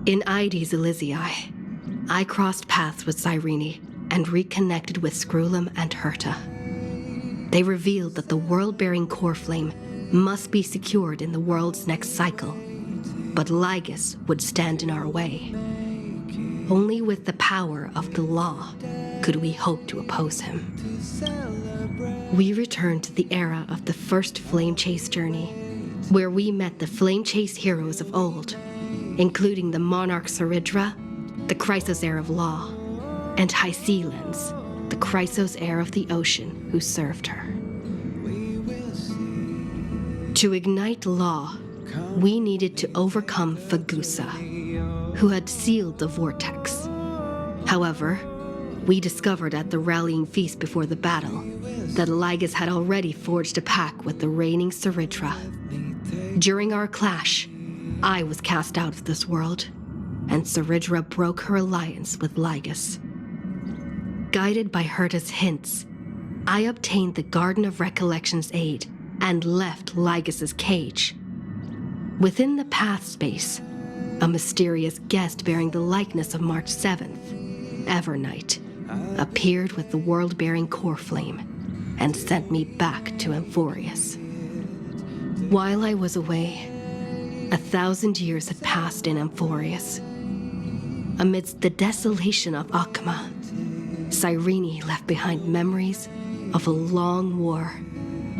In Ides Elysiae, I crossed paths with Cyrene and reconnected with Scrulum and Herta. They revealed that the world-bearing core flame must be secured in the world's next cycle, but Lygus would stand in our way. Only with the power of the law could we hope to oppose him. We returned to the era of the first Flame Chase journey, where we met the Flame Chase heroes of old, including the Monarch Saridra, the Chrysos heir of law, and Hycelens, the Chrysos heir of the ocean who served her. To ignite law, we needed to overcome Fagusa, who had sealed the vortex. However, we discovered at the rallying feast before the battle that Lygus had already forged a pact with the reigning Saridra. During our clash, I was cast out of this world, and Saridra broke her alliance with Lygus. Guided by Herta's hints, I obtained the Garden of Recollection's aid and left Lygus's cage. Within the path space, a mysterious guest bearing the likeness of March 7th, Evernight, appeared with the world-bearing core flame and sent me back to Amphorius. While I was away, 1,000 years had passed in Amphorius. Amidst the desolation of Akma, Cyrene left behind memories of a long war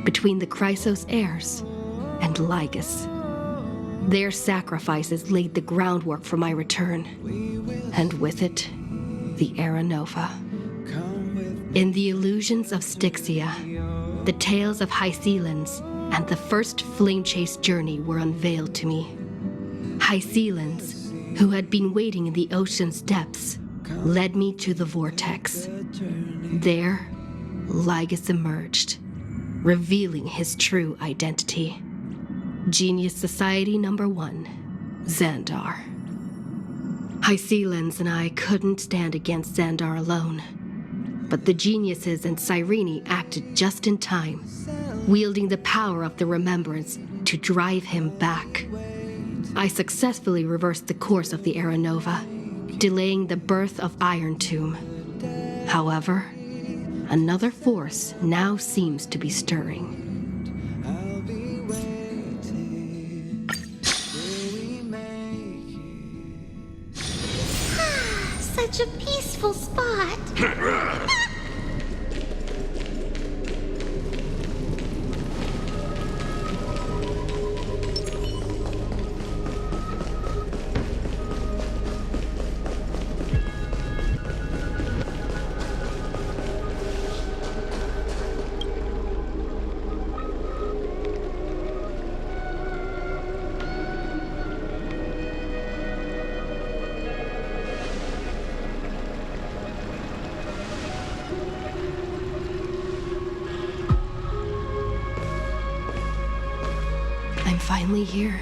between the Chrysos heirs and Lygus. Their sacrifices laid the groundwork for my return, and with it, the Era Nova. In the illusions of Styxia, the tales of Hycelens and the first Flame Chase journey were unveiled to me. Hycelens, who had been waiting in the ocean's depths, led me to the vortex. There, Lygus emerged, revealing his true identity. Genius Society Number 1, Xandar. Hycelens and I couldn't stand against Xandar alone, but the geniuses and Cyrene acted just in time, wielding the power of the Remembrance to drive him back. I successfully reversed the course of the Era Nova, delaying the birth of Iron Tomb. However, another force now seems to be stirring. Such a peaceful spot. I'm finally here.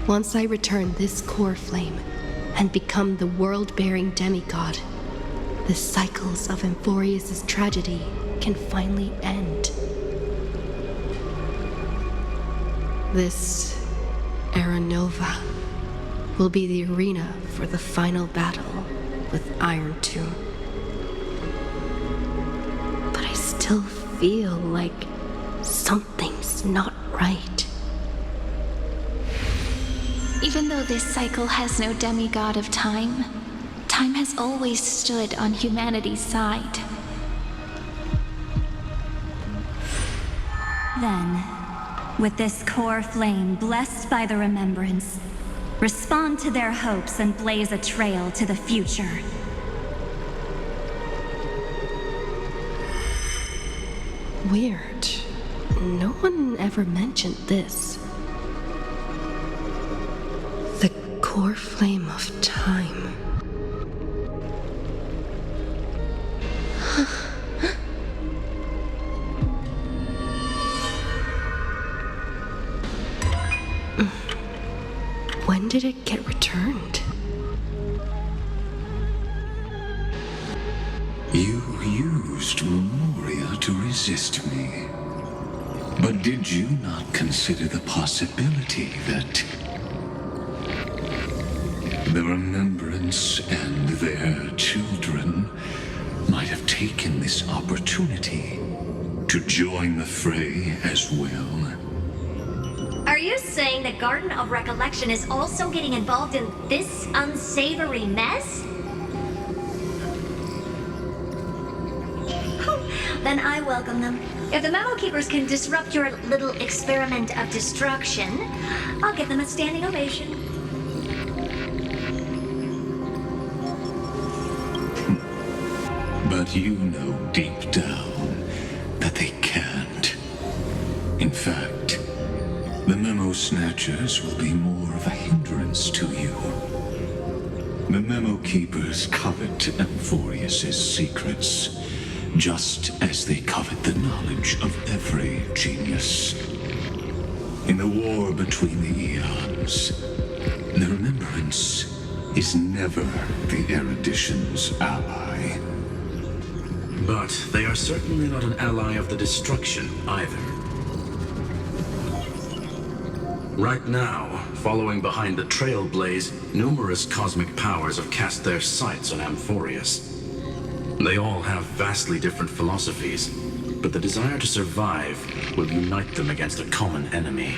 Once I return this core flame and become the world-bearing demigod, the cycles of Amphorius' tragedy can finally end. This Era Nova will be the arena for the final battle with Iron Tomb. But I still feel like something's not right. Even though this cycle has no demigod of time, time has always stood on humanity's side. Then, with this core flame blessed by the Remembrance, respond to their hopes and blaze a trail to the future. Weird. No one ever mentioned this. The core flame of time. When did it get returned? You used Memoria to resist me. But did you not consider the possibility that The Remembrance and their children might have taken this opportunity to join the fray as well. Are you saying the Garden of Recollection is also getting involved in this unsavory mess? Then I welcome them. If the Memo Keepers can disrupt your little experiment of destruction, I'll give them a standing ovation. But you know deep down that they can't. In fact, the Memo Snatchers will be more of a hindrance to you. The Memo Keepers covet Amphorius's secrets, just as they covet the knowledge of every genius. In the war between the eons, the Remembrance is never the erudition's ally. But they are certainly not an ally of the destruction either. Right now, following behind the Trailblaze, numerous cosmic powers have cast their sights on Amphorius. They all have vastly different philosophies, but the desire to survive will unite them against a common enemy.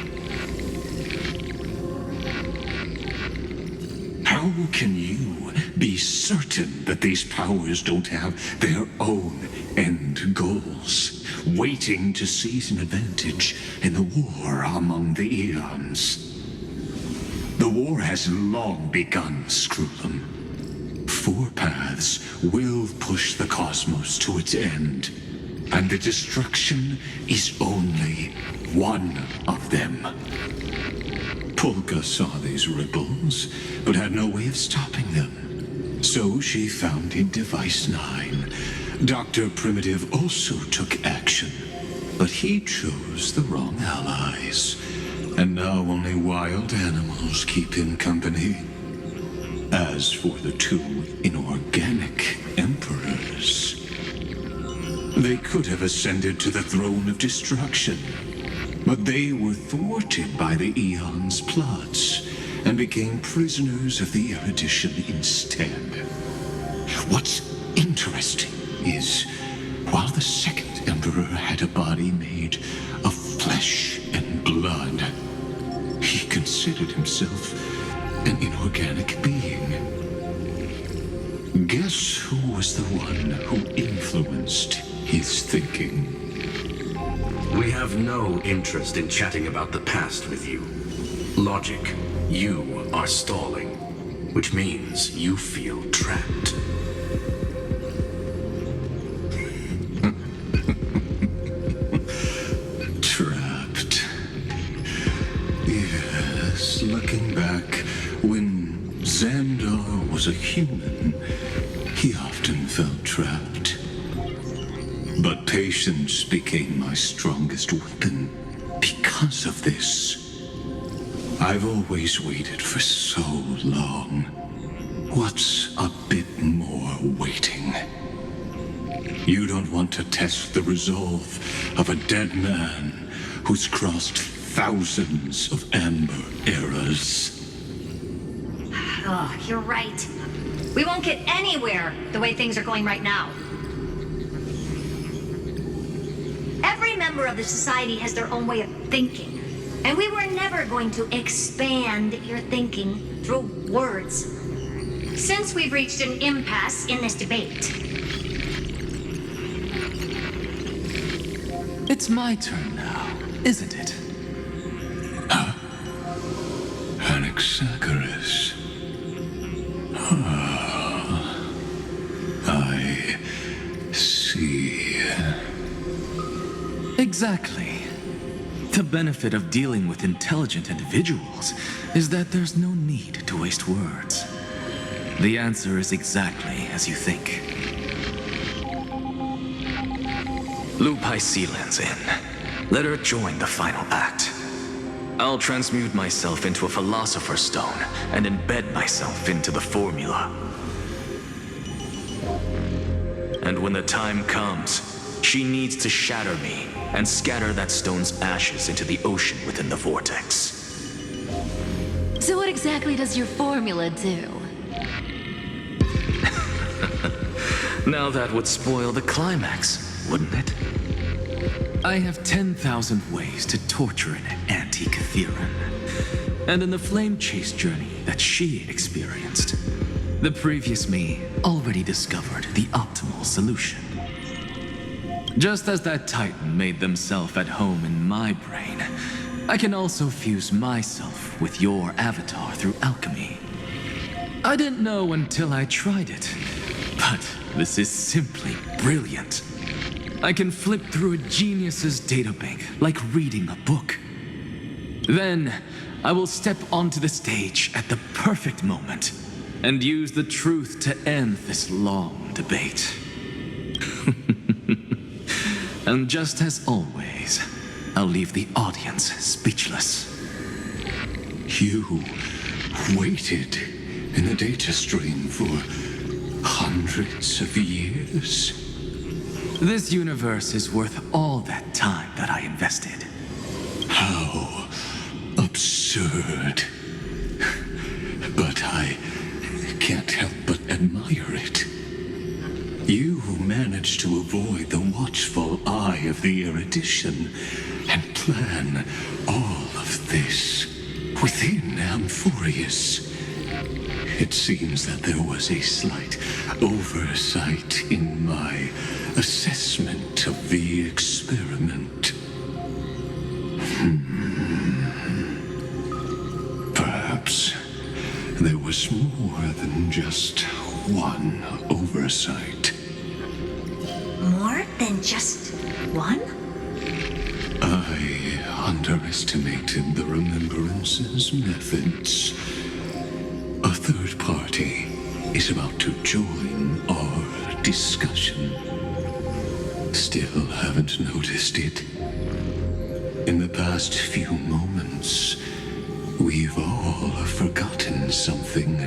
How can you be certain that these powers don't have their own end goals, waiting to seize an advantage in the war among the eons? The war has long begun, Screwlum. 4 paths will push the cosmos to its end, and the destruction is only one of them. Polka saw these ripples, but had no way of stopping them. So she founded Device 9. Dr. Primitive also took action, but he chose the wrong allies. And now only wild animals keep him company. As for the 2 inorganic emperors, they could have ascended to the throne of destruction, but they were thwarted by the Eon's plots and became prisoners of the erudition instead. What's interesting is, while the second emperor had a body made of flesh and blood, he considered himself an inorganic being. Guess who was the one who influenced his thinking? We have no interest in chatting about the past with you. Logic, you are stalling, which means you feel trapped. Trapped. Yes, looking back, when Xandar was a human, he often felt trapped. But patience became my strongest weapon because of this. I've always waited for so long. What's a bit more waiting? You don't want to test the resolve of a dead man who's crossed thousands of amber eras. Oh, you're right. We won't get anywhere the way things are going right now. Every member of the society has their own way of thinking. And we were never going to expand your thinking through words. Since we've reached an impasse in this debate. It's my turn now, isn't it? Anaxagoras. I see. Exactly. The benefit of dealing with intelligent individuals is that there's no need to waste words. The answer is exactly as you think. Lupai Sealand's in. Let her join the final act. I'll transmute myself into a Philosopher's Stone and embed myself into the formula. And when the time comes, she needs to shatter me and scatter that stone's ashes into the ocean within the vortex. So what exactly does your formula do? Now that would spoil the climax, wouldn't it? I have 10,000 ways to torture an anti-Catheran. And in the flame chase journey that she experienced, the previous me already discovered the optimal solution. Just as that Titan made themselves at home in my brain, I can also fuse myself with your avatar through alchemy. I didn't know until I tried it, but this is simply brilliant. I can flip through a genius's databank like reading a book. Then, I will step onto the stage at the perfect moment and use the truth to end this long debate. And just as always, I'll leave the audience speechless. You waited in the data stream for hundreds of years? This universe is worth all that time that I invested. How absurd. But I can't help but admire it. You managed to avoid the watchful eye of the erudition and plan all of this within Amphorius. It seems that there was a slight oversight in my assessment of the experiment. Perhaps there was more than just one oversight. More than just one? I underestimated the Remembrance's methods. A third party is about to join our discussion. Still haven't noticed it. In the past few moments, we've all forgotten something,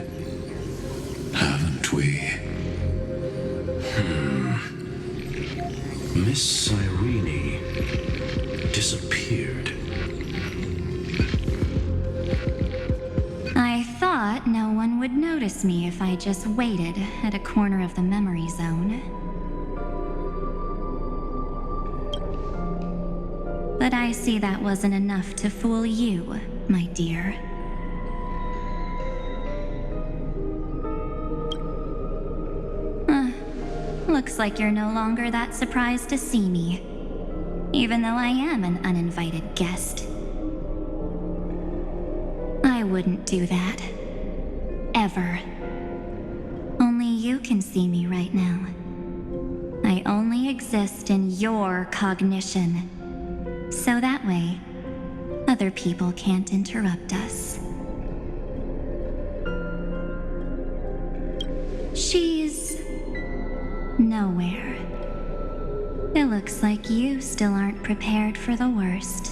haven't we? Miss Cyrene disappeared. I thought no one would notice me if I just waited at a corner of the memory zone. But I see that wasn't enough to fool you, my dear. Looks like you're no longer that surprised to see me, even though I am an uninvited guest. I wouldn't do that. Ever. Only you can see me right now. I only exist in your cognition. So that way, other people can't interrupt us. She's nowhere. It looks like you still aren't prepared for the worst.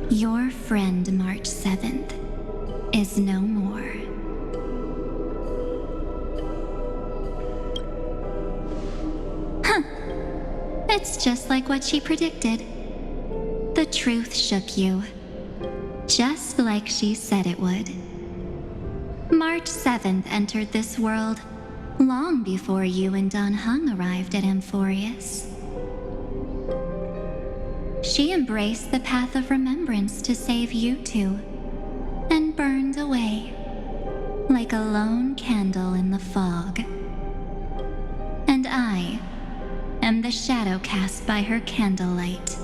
Your friend March 7th is no more. It's just like what she predicted. The truth shook you, just like she said it would. March 7th entered this world long before you and Don Hung arrived at Amphorius. She embraced the path of remembrance to save you two, and burned away like a lone candle in the fog. And I am the shadow cast by her candlelight.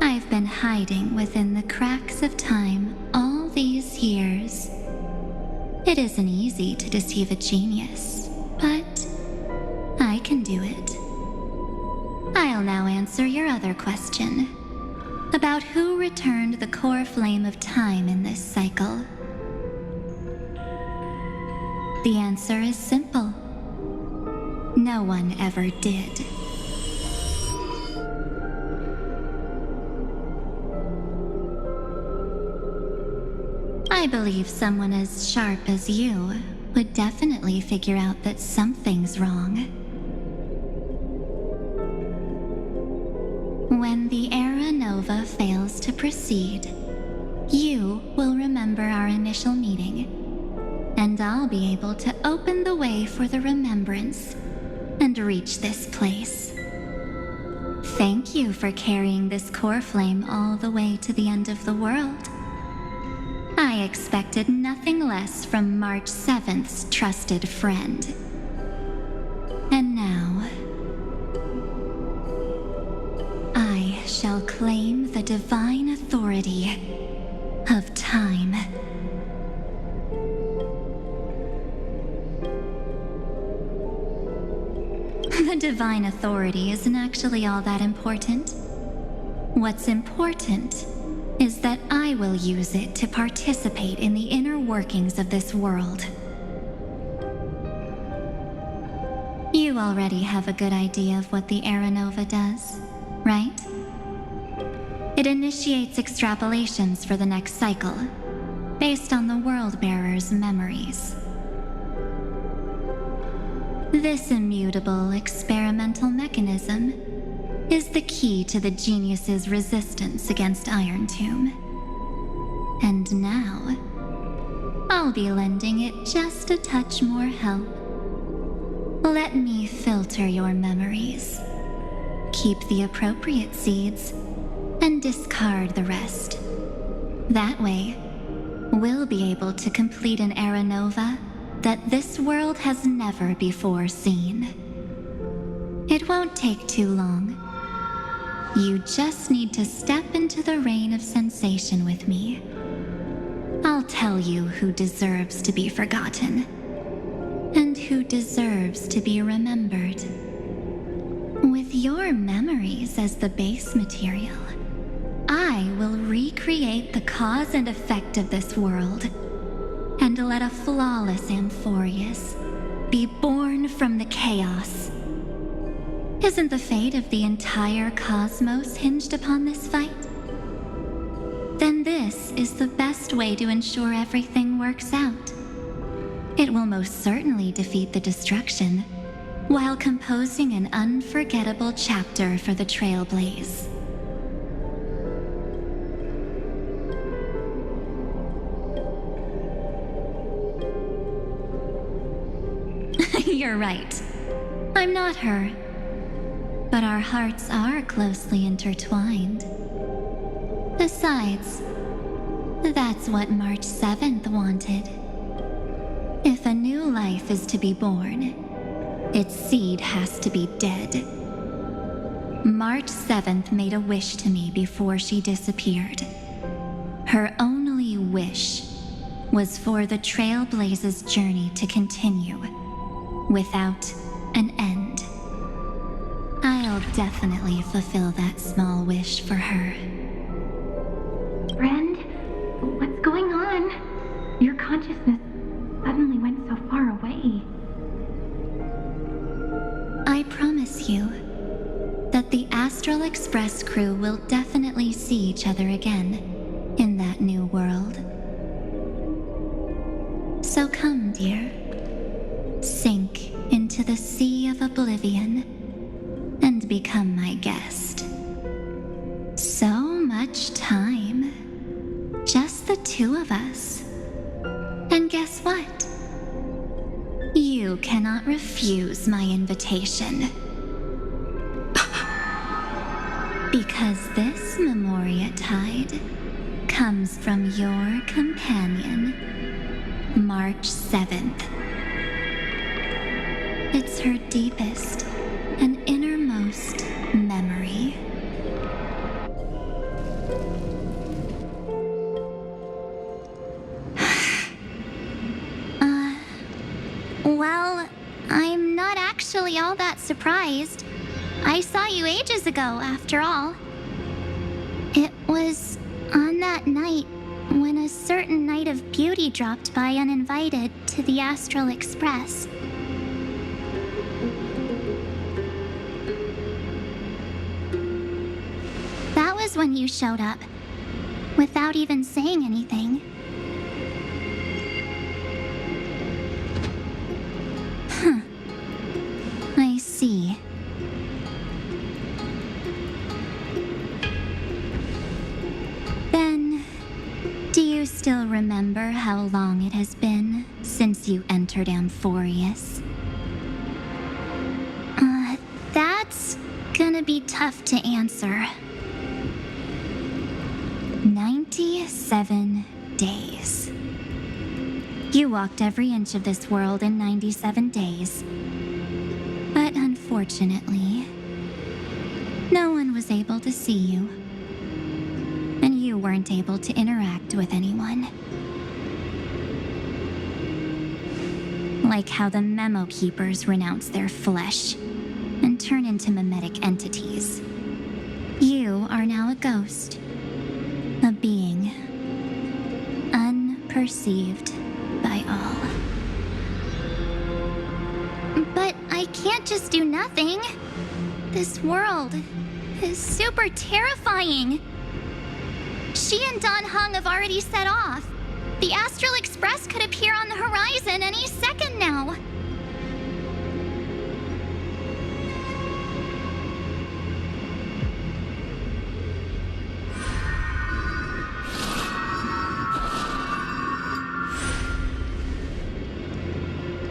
I've been hiding within the cracks of time all these years. It isn't easy to deceive a genius, but I can do it. I'll now answer your other question about who returned the core flame of time in this cycle. The answer is simple. No one ever did. I believe someone as sharp as you would definitely figure out that something's wrong. When the Era Nova fails to proceed, you will remember our initial meeting, and I'll be able to open the way for the remembrance and reach this place. Thank you for carrying this core flame all the way to the end of the world. I expected nothing less from March 7th's trusted friend. And now, I shall claim the divine authority of time. The divine authority isn't actually all that important. What's important is that I will use it to participate in the inner workings of this world. You already have a good idea of what the Aeronova does, right? It initiates extrapolations for the next cycle, based on the World-Bearer's memories. This immutable experimental mechanism is the key to the genius's resistance against Iron Tomb. And now, I'll be lending it just a touch more help. Let me filter your memories. Keep the appropriate seeds, and discard the rest. That way, we'll be able to complete an Aeronova that this world has never before seen. It won't take too long. You just need to step into the rain of sensation with me. I'll tell you who deserves to be forgotten, and who deserves to be remembered. With your memories as the base material, I will recreate the cause and effect of this world, and let a flawless Amphorius be born from the chaos. Isn't the fate of the entire cosmos hinged upon this fight? Then this is the best way to ensure everything works out. It will most certainly defeat the destruction, while composing an unforgettable chapter for the Trailblaze. You're right. I'm not her. But our hearts are closely intertwined. Besides, that's what March 7th wanted. If a new life is to be born, its seed has to be dead. March 7th made a wish to me before she disappeared. Her only wish was for the Trailblaze's journey to continue, without an end. I'll definitely fulfill that small wish for her. Friend, what's going on? Your consciousness suddenly went so far away. I promise you that the Astral Express crew will definitely see each other again in that new world. So come, dear. Sink into the sea of oblivion and become my guest. So much time. Just the two of us. And guess what? You cannot refuse my invitation. Because this Memoria Tide comes from your companion, March 7th. It's her deepest and innermost memory. Well, I'm not actually all that surprised. I saw you ages ago, after all. It was on that night when a certain Knight of Beauty dropped by uninvited to the Astral Express. That was when you showed up, without even saying anything. I see. Then, do you still remember how long it has been since you entered Amphorius? That's gonna be tough to answer. 97 days. You walked every inch of this world in 97 days. But unfortunately, no one was able to see you. And you weren't able to interact with anyone. Like how the Memo Keepers renounce their flesh and turn into mimetic entities. You are now a ghost. A being. Unperceived by all. But I can't just do nothing. This world is super terrifying. She and Don Hung have already set off. The Astral Express could appear on the horizon any second now.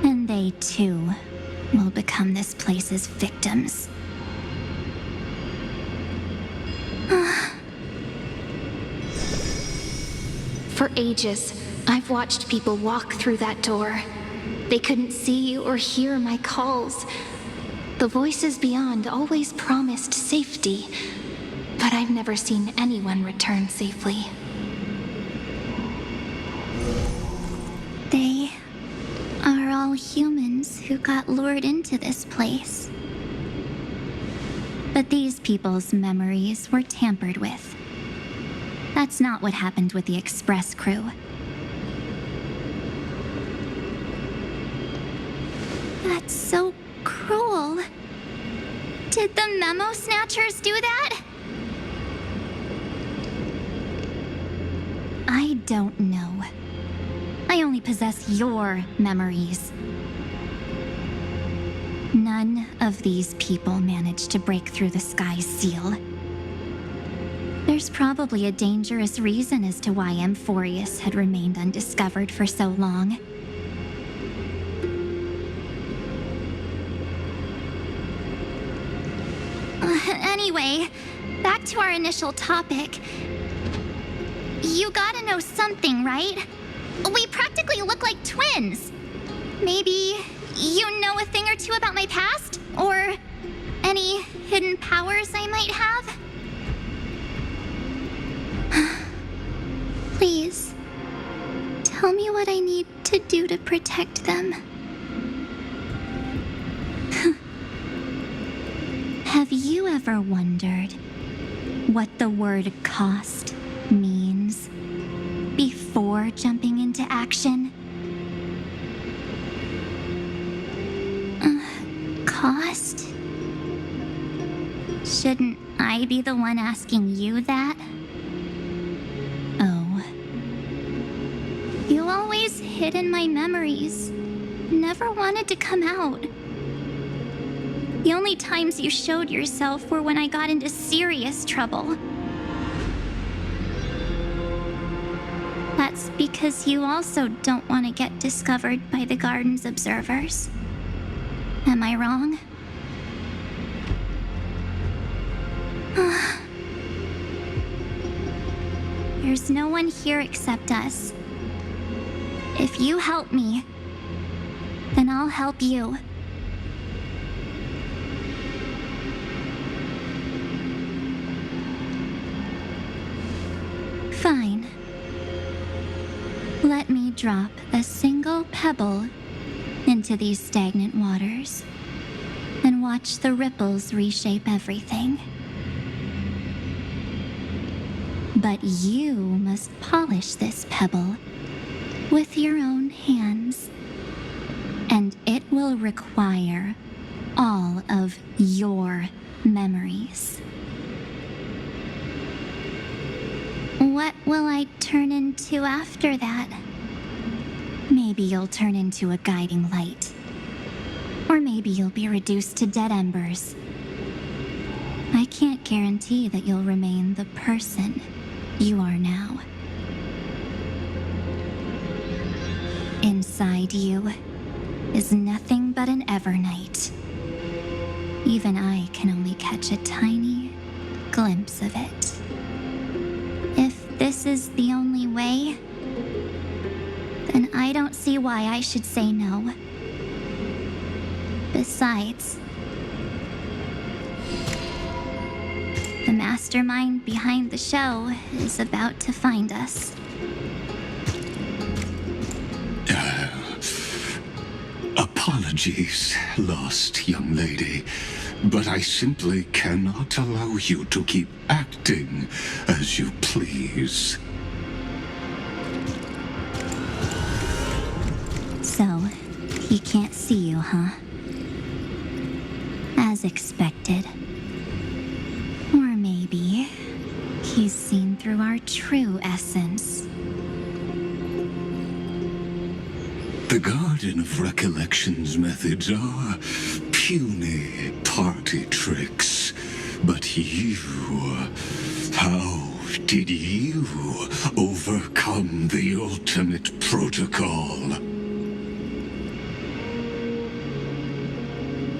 And they too will become this place's victims. For ages, I've watched people walk through that door. They couldn't see or hear my calls. The voices beyond always promised safety, but I've never seen anyone return safely. They are all humans who got lured into this place. But these people's memories were tampered with. That's not what happened with the Express crew. That's so cruel. Did the Memo Snatchers do that? I don't know. I only possess your memories. None of these people managed to break through the sky's seal. There's probably a dangerous reason as to why Amphorius had remained undiscovered for so long. Anyway, back to our initial topic. You gotta know something, right? We practically look like twins. Maybe you know a thing or two about my past? Or any hidden powers I might have? Please, tell me what I need to do to protect them. Have you ever wondered what the word cost means before jumping into action? Cost? Shouldn't I be the one asking you that? Oh, You always hid in my memories. Never wanted to come out. The only times you showed yourself were when I got into serious trouble. That's because you also don't want to get discovered by the Garden's observers. Am I wrong? There's no one here except us. If you help me, then I'll help you. fine. Let me drop a single pebble into these stagnant waters and watch the ripples reshape everything. But you must polish this pebble with your own hands, and it will require all of your memories. What will I turn into after that? Maybe you'll turn into a guiding light. Or maybe you'll be reduced to dead embers. I can't guarantee that you'll remain the person you are now. inside you is nothing but an Evernight. Even I can only catch a tiny glimpse of it. If this is the only way, then I don't see why I should say no. Besides, the mastermind behind the show is about to find us. Apologies, lost young lady, but I simply cannot allow you to keep acting as you please. So, he can't see you, huh? As expected. Or maybe he's seen through our true essence. The Garden of Recollection's methods are puny party tricks. But you... how did you overcome the ultimate protocol?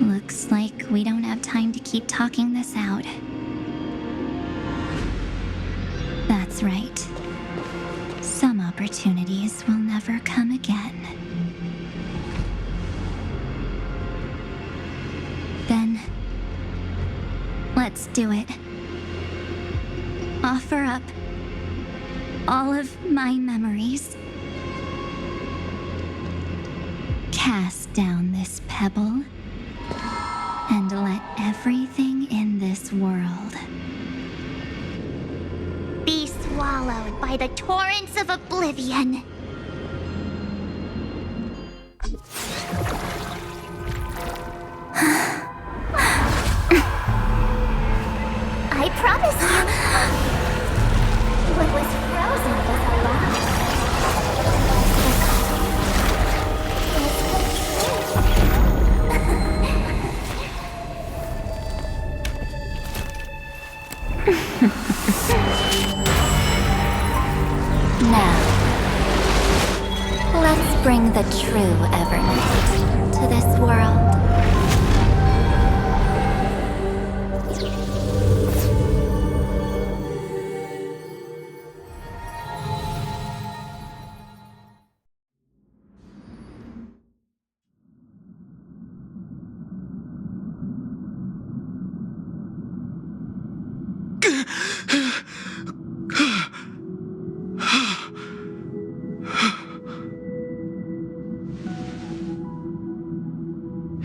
Looks like we don't have time to keep talking this out. That's right. Some opportunities will never come again. Then, let's do it. Offer up all of my memories. Cast down this pebble and let everything in this world Be swallowed by the torrents of oblivion. I promise you, what was frozen was alive. now. Let's bring the true Evernight to this world.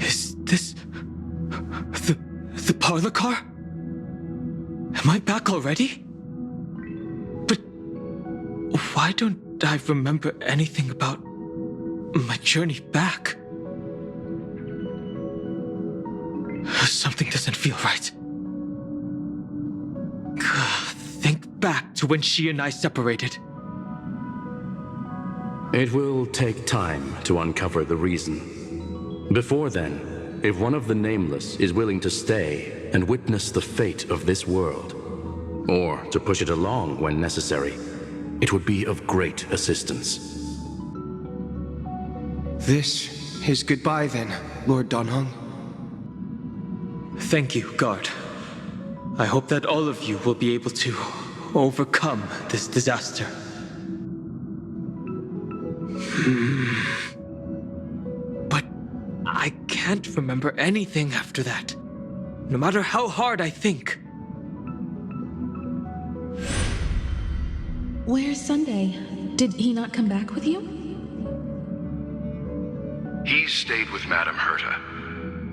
Is this... the parlor car? Am I back already? But why don't I remember anything about my journey back? Something doesn't feel right. Think back to when she and I separated. It will take time to uncover the reason. Before then, if one of the Nameless is willing to stay and witness the fate of this world, or to push it along when necessary, it would be of great assistance. This is goodbye then, Lord Donhong. Thank you, Guard. I hope that all of you will be able to overcome this disaster. But I can't remember anything after that, no matter how hard I think. Where's Sunday? Did he not come back with you? He stayed with Madame Herta.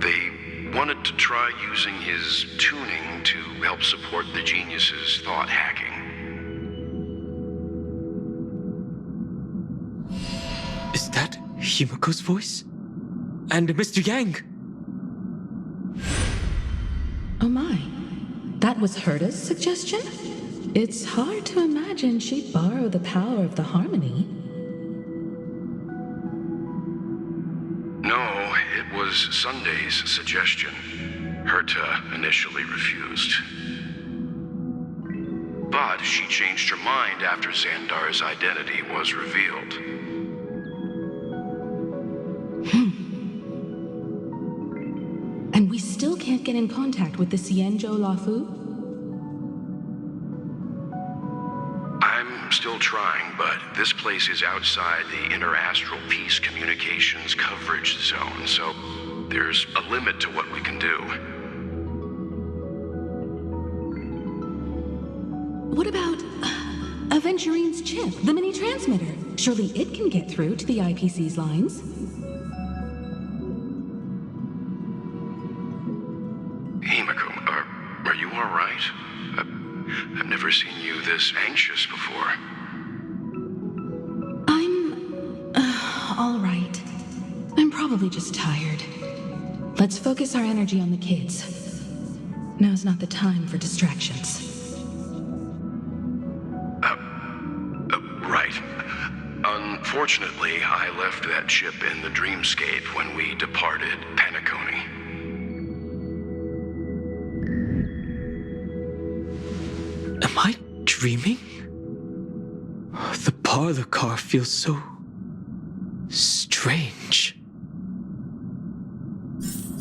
They wanted to try using his tuning to help support the genius's thought hacking. Is that Himiko's voice? And Mr. Yang? Oh my. That was Herta's suggestion? It's hard to imagine she'd borrow the power of the harmony. No, it was Sunday's suggestion. Herta initially refused. But she changed her mind after Xandar's identity was revealed. get in contact with the Xianzhou Lafu? I'm still trying, but this place is outside the interastral peace communications coverage zone, so there's a limit to what we can do. What about Aventurine's chip, the mini-transmitter? Surely it can get through to the IPC's lines. Himiko, are you all right? I've never seen you this anxious before. I'm all right. I'm probably just tired. Let's focus our energy on the kids. Now's not the time for distractions. Right. Unfortunately, I left that chip in the dreamscape when we departed Penacony. Am I dreaming? The parlor car feels so strange.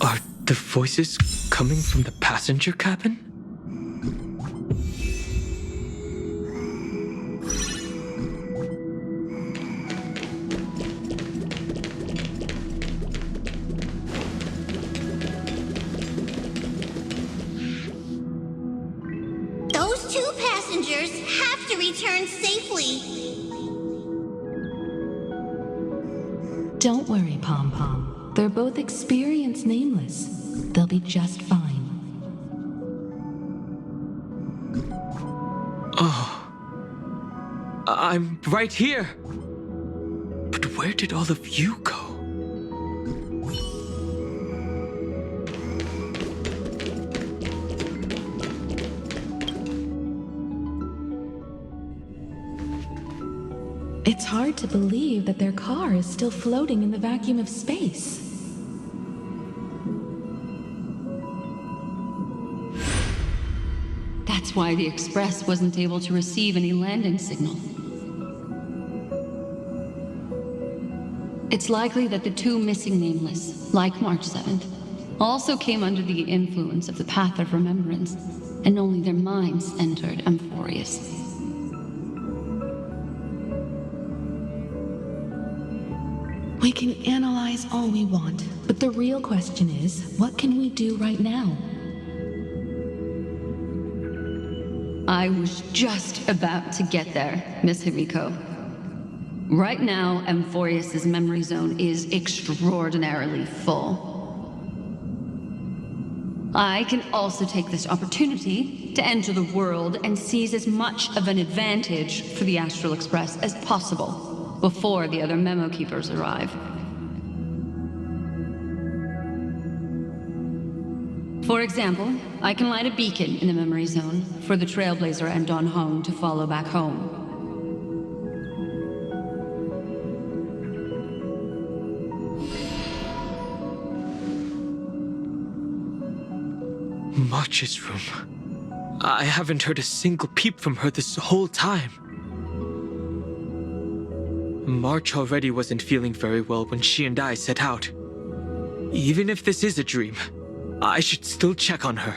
Are the voices coming from the passenger cabin? Those two passengers have to return safely. Don't worry, Pom Pom. They're both experienced nameless. They'll be just fine. Oh, I'm right here. But where did all of you go? It's hard to believe that their car is still floating in the vacuum of space. That's why the Express wasn't able to receive any landing signal. It's likely that the two missing nameless, like March 7th, also came under the influence of the Path of Remembrance, and only their minds entered Amphorius. We can analyze all we want, but the real question is, what can we do right now? I was just about to get there, Miss Himiko. Right now, Amphorius' memory zone is extraordinarily full. I can also take this opportunity to enter the world and seize as much of an advantage for the Astral Express as possible before the other memo keepers arrive. For example, I can light a beacon in the memory zone for the Trailblazer and Don Hong to follow back home. March's room. I haven't heard a single peep from her this whole time. March already wasn't feeling very well when she and I set out. Even if this is a dream, I should still check on her.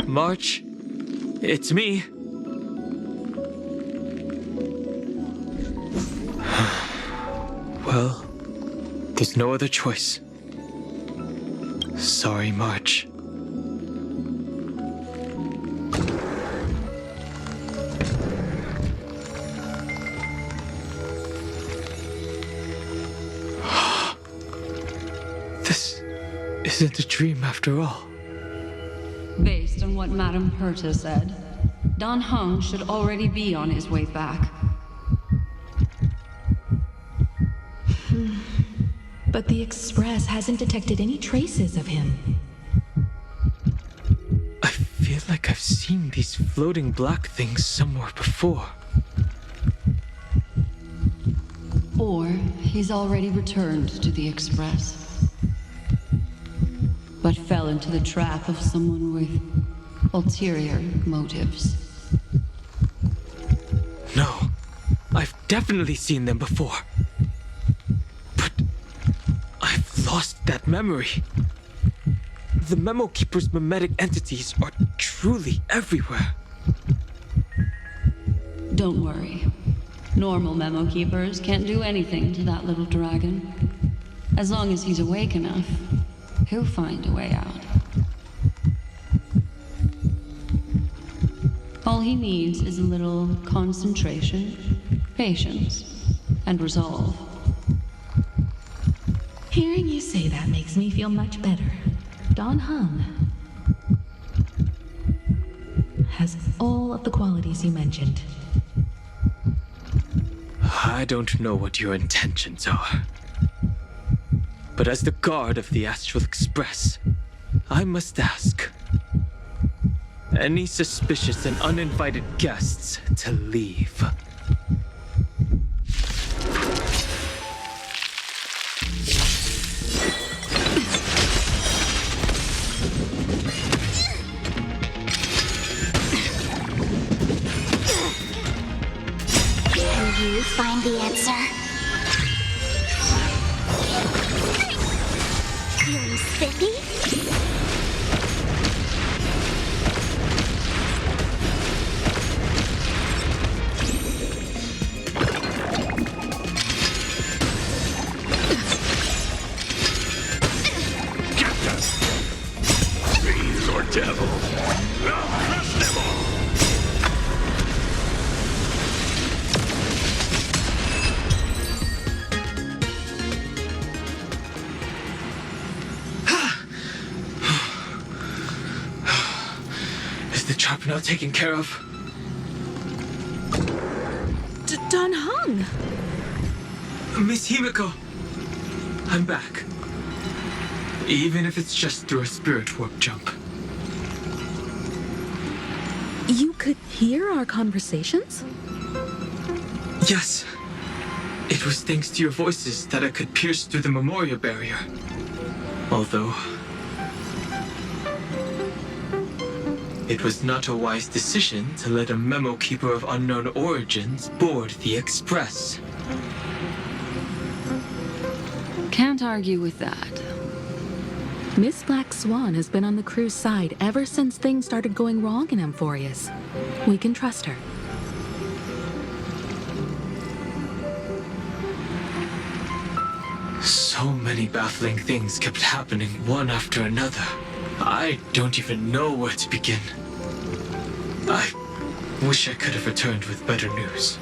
March, it's me. Well, there's no other choice. Sorry, March. This isn't a dream after all. Based on what Madame Herta said, Don Hong should already be on his way back. But the Express hasn't detected any traces of him. I feel like I've seen these floating black things somewhere before. Or he's already returned to the Express. but fell into the trap of someone with ulterior motives. No, I've definitely seen them before. But I've lost that memory. The Memo Keeper's mimetic entities are truly everywhere. Don't worry. Normal Memo Keepers can't do anything to that little dragon. As long as he's awake enough, he'll find a way out. All he needs is a little concentration, patience, and resolve. Hearing you say that makes me feel much better. Don Hung has all of the qualities you mentioned. I don't know what your intentions are. But as the guard of the Astral Express, I must ask. Any suspicious and uninvited guests to leave. Can you find the answer? Feeling spiffy? Fiends or devils, I'll crush them all. Is the trap now taken care of? Don Hung! Miss Himiko, I'm back. Even if it's just through a spirit warp jump. You could hear our conversations? Yes. It was thanks to your voices that I could pierce through the memorial barrier. Although, it was not a wise decision to let a Memo Keeper of unknown origins board the Express. Can't argue with that. Miss Black Swan has been on the crew's side ever since things started going wrong in Amphorius. We can trust her. So many baffling things kept happening one after another. I don't even know where to begin. I wish I could have returned with better news.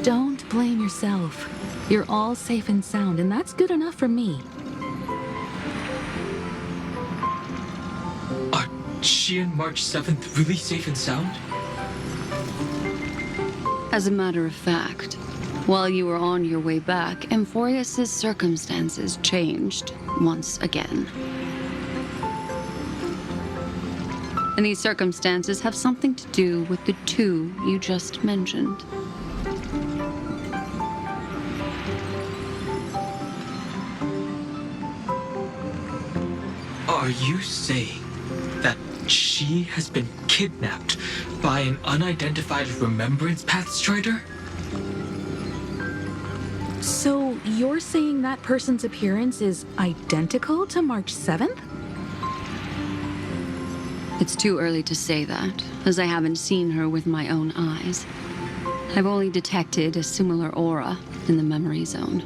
Don't blame yourself. You're all safe and sound, and that's good enough for me. Are she and March 7th really safe and sound? As a matter of fact, while you were on your way back, Amphorius' circumstances changed once again. And these circumstances have something to do with the two you just mentioned. Are you saying that she has been kidnapped by an unidentified Remembrance Path Strider? So you're saying that person's appearance is identical to March 7th? It's too early to say that, as I haven't seen her with my own eyes. I've only detected a similar aura in the memory zone.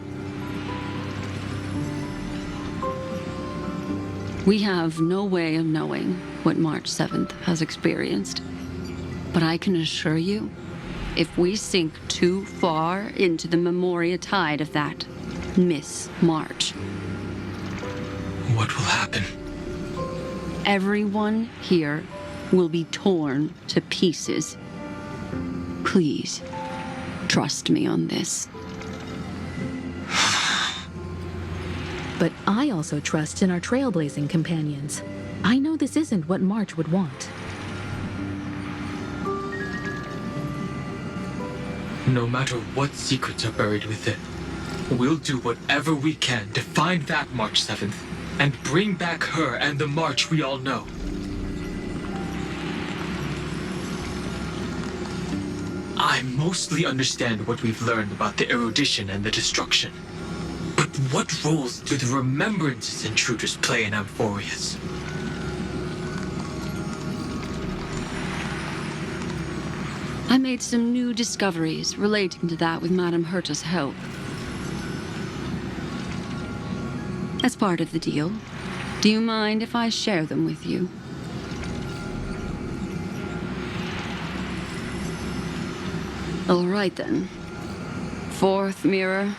We have no way of knowing what March 7th has experienced. But I can assure you, if we sink too far into the memoria tide of that Miss March, What will happen? everyone here will be torn to pieces. Please, trust me on this. But I also trust in our trailblazing companions. I know this isn't what March would want. No matter what secrets are buried within, We'll do whatever we can to find that March 7th and bring back her and the March we all know. I mostly understand what we've learned about the erudition and the destruction. But what roles do the remembrances intruders play in Amphorius? I made some new discoveries relating to that with Madame Herta's help. As part of the deal, do you mind if I share them with you? All right then. Fourth mirror.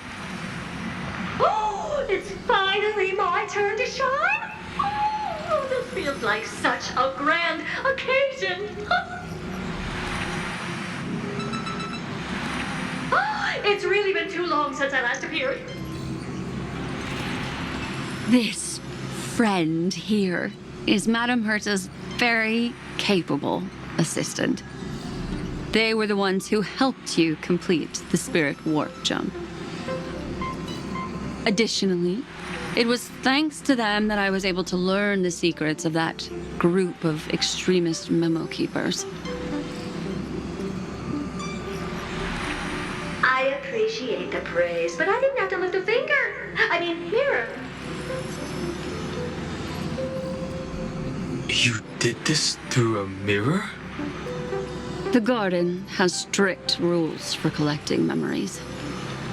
Oh, it's finally my turn to shine. Oh, this feels like such a grand occasion. It's really been too long since I last appeared. This friend here is Madame Herta's very capable assistant. They were the ones who helped you complete the spirit warp jump. Additionally, it was thanks to them that I was able to learn the secrets of that group of extremist memo keepers. I appreciate the praise, but I didn't have to lift a finger. I mean, mirror. You did this through a mirror? The Garden has strict rules for collecting memories,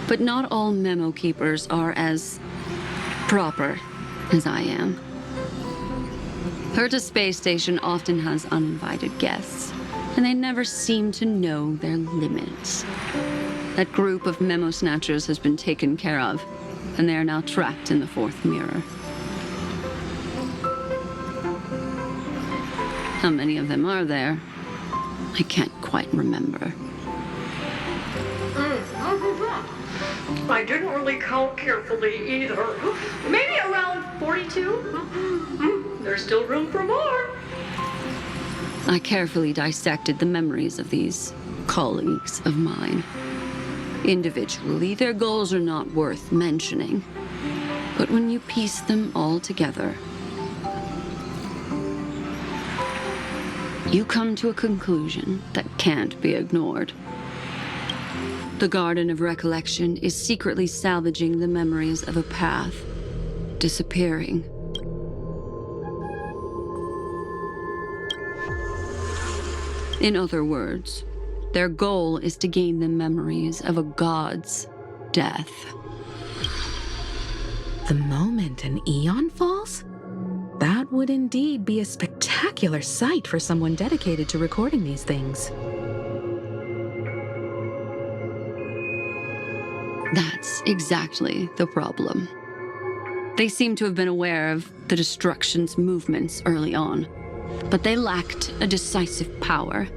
but not all memo keepers are as proper as I am. Herta Space Station often has uninvited guests, and they never seem to know their limits. That group of memo snatchers has been taken care of, and they are now trapped in the fourth mirror. How many of them are there? I can't quite remember. I didn't really count carefully either. Maybe around 42? There's still room for more. I carefully dissected the memories of these colleagues of mine. Individually, their goals are not worth mentioning. But when you piece them all together, you come to a conclusion that can't be ignored. The Garden of Recollection is secretly salvaging the memories of a path disappearing. In other words, their goal is to gain the memories of a god's death. The moment an eon falls? That would indeed be a spectacular sight for someone dedicated to recording these things. That's exactly the problem. They seem to have been aware of the Destruction's movements early on, but they lacked a decisive power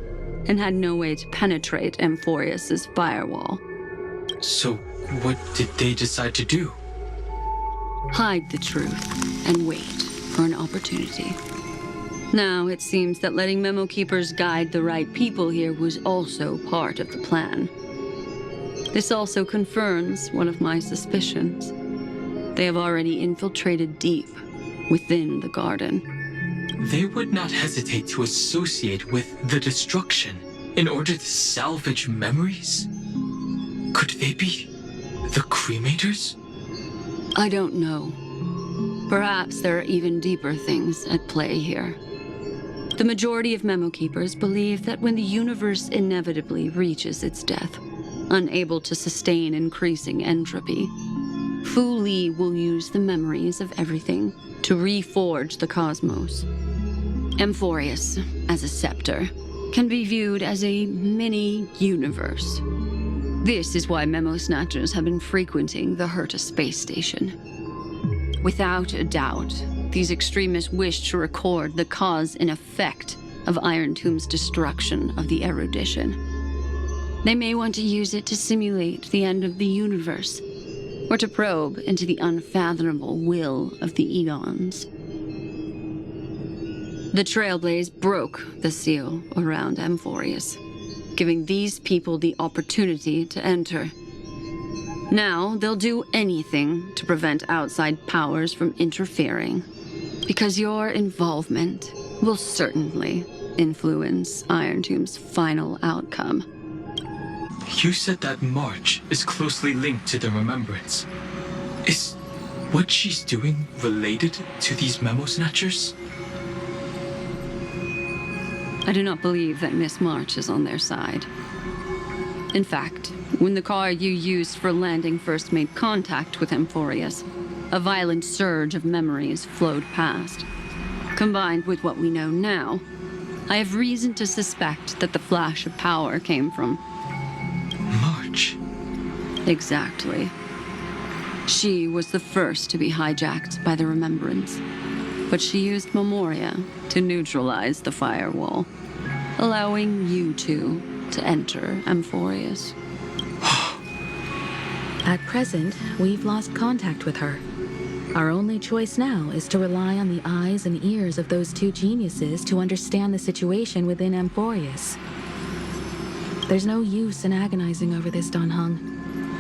and had no way to penetrate Amphorius's firewall. So, what did they decide to do? Hide the truth and wait for an opportunity. Now, it seems that letting memo keepers guide the right people here was also part of the plan. This also confirms one of my suspicions. They have already infiltrated deep within the Garden. They would not hesitate to associate with the Destruction in order to salvage memories? Could they be the Cremators? I don't know. Perhaps there are even deeper things at play here. The majority of memo keepers believe that when the universe inevitably reaches its death, unable to sustain increasing entropy, Fu Li will use the memories of everything to reforge the cosmos. Amphorius, as a scepter, can be viewed as a mini-universe. This is why memo snatchers have been frequenting the Herta space station. Without a doubt, these extremists wish to record the cause and effect of Iron Tomb's destruction of the erudition. They may want to use it to simulate the end of the universe, or to probe into the unfathomable will of the eons. The Trailblaze broke the seal around Amphorius, giving these people the opportunity to enter. Now, they'll do anything to prevent outside powers from interfering. Because your involvement will certainly influence Iron Tomb's final outcome. You said that March is closely linked to the Remembrance. Is what she's doing related to these memo snatchers? I do not believe that Miss March is on their side. In fact, when the car you used for landing first made contact with Amphorius, a violent surge of memories flowed past. Combined with what we know now, I have reason to suspect that the flash of power came from March. Exactly. She was the first to be hijacked by the Remembrance, but she used Memoria to neutralize the firewall, allowing you two to enter Amphorius. At present, we've lost contact with her. Our only choice now is to rely on the eyes and ears of those two geniuses to understand the situation within Amphorius. There's no use in agonizing over this, Don Hung.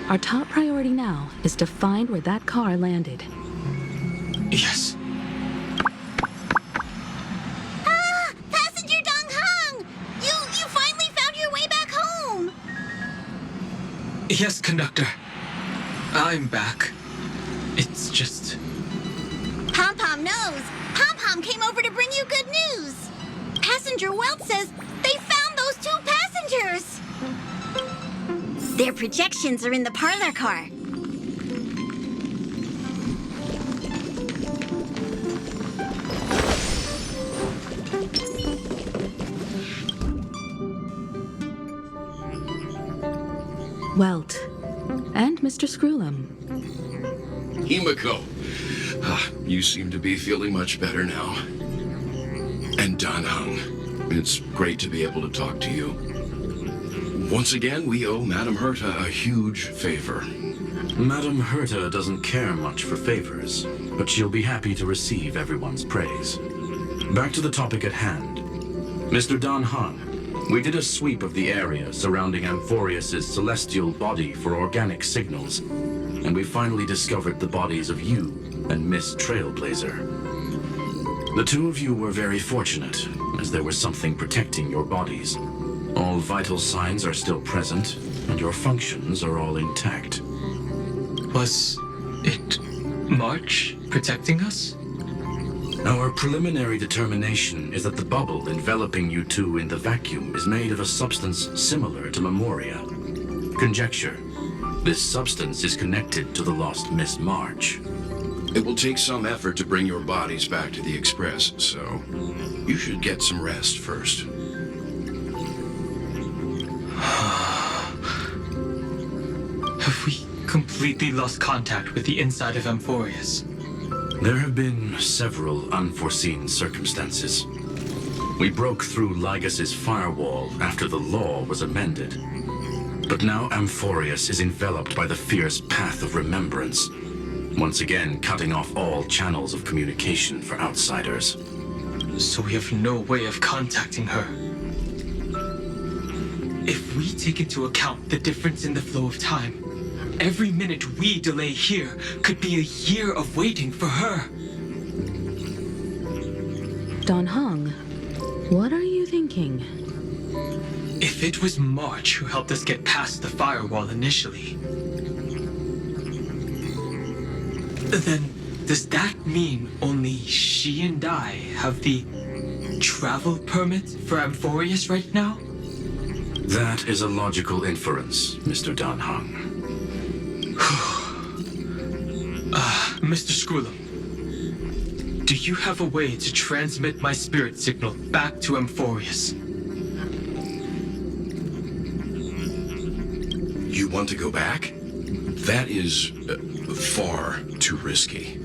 Our top priority now is to find where that car landed. Yes. Ah! Passenger Dong Hung! You finally found your way back home! Yes, conductor. I'm back. It's just... Pom-Pom knows. Pom-Pom came over to bring you good news. Passenger Welt says they found those two passengers. Their projections are in the parlor car. Welt. And Mr. Screwlum. Himiko, you seem to be feeling much better now. And Don Hung, it's great to be able to talk to you. Once again, we owe Madame Herta a huge favor. Madame Herta doesn't care much for favors, but she'll be happy to receive everyone's praise. Back to the topic at hand. Mr. Don Hung, we did a sweep of the area surrounding Amphorius' celestial body for organic signals, and we finally discovered the bodies of you and Miss Trailblazer. The two of you were very fortunate, as there was something protecting your bodies. All vital signs are still present, and your functions are all intact. Was it March protecting us? Our preliminary determination is that the bubble enveloping you two in the vacuum is made of a substance similar to Memoria. Conjecture. This substance is connected to the lost Miss March. It will take some effort to bring your bodies back to the Express, so you should get some rest first. Have we completely lost contact with the inside of Amphorius? There have been several unforeseen circumstances. We broke through Lygas's firewall after the law was amended. But now Amphorius is enveloped by the fierce path of remembrance, once again cutting off all channels of communication for outsiders. So we have no way of contacting her. If we take into account the difference in the flow of time, every minute we delay here could be a year of waiting for her. Don Hung, what are you thinking? If it was March who helped us get past the firewall initially, then does that mean only she and I have the travel permit for Amphorius right now? That is a logical inference, Mr. Don Hung. Mr. Screwlum, do you have a way to transmit my spirit signal back to Amphorius? You want to go back? That is far too risky.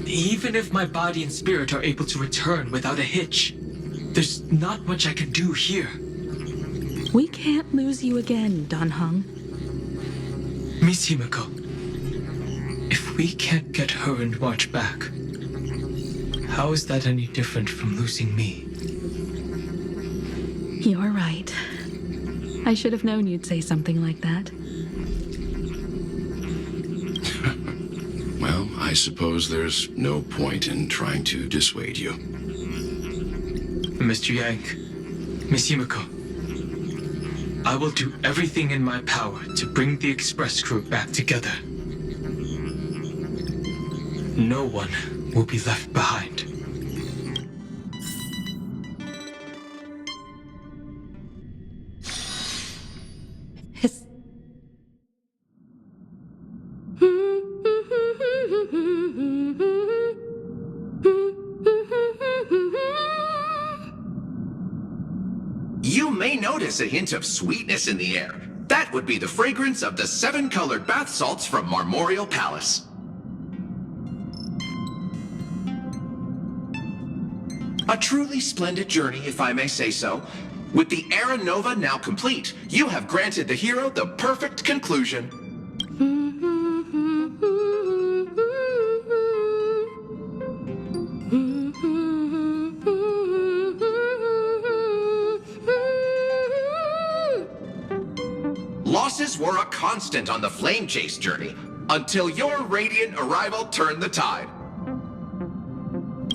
Even if my body and spirit are able to return without a hitch, there's not much I can do here. We can't lose you again, Don Hung. Miss Himiko, if we can't get her and March back, how is that any different from losing me? You're right. I should have known you'd say something like that. I suppose there's no point in trying to dissuade you. Mr. Yang, Miss Himiko, I will do everything in my power to bring the Express crew back together. No one will be left behind. You may notice a hint of sweetness in the air. That would be the fragrance of the 7-colored bath salts from Marmorial Palace. A truly splendid journey, if I may say so. With the Era Nova now complete, you have granted the hero the perfect conclusion. Losses were a constant on the Flame Chase journey, until your radiant arrival turned the tide.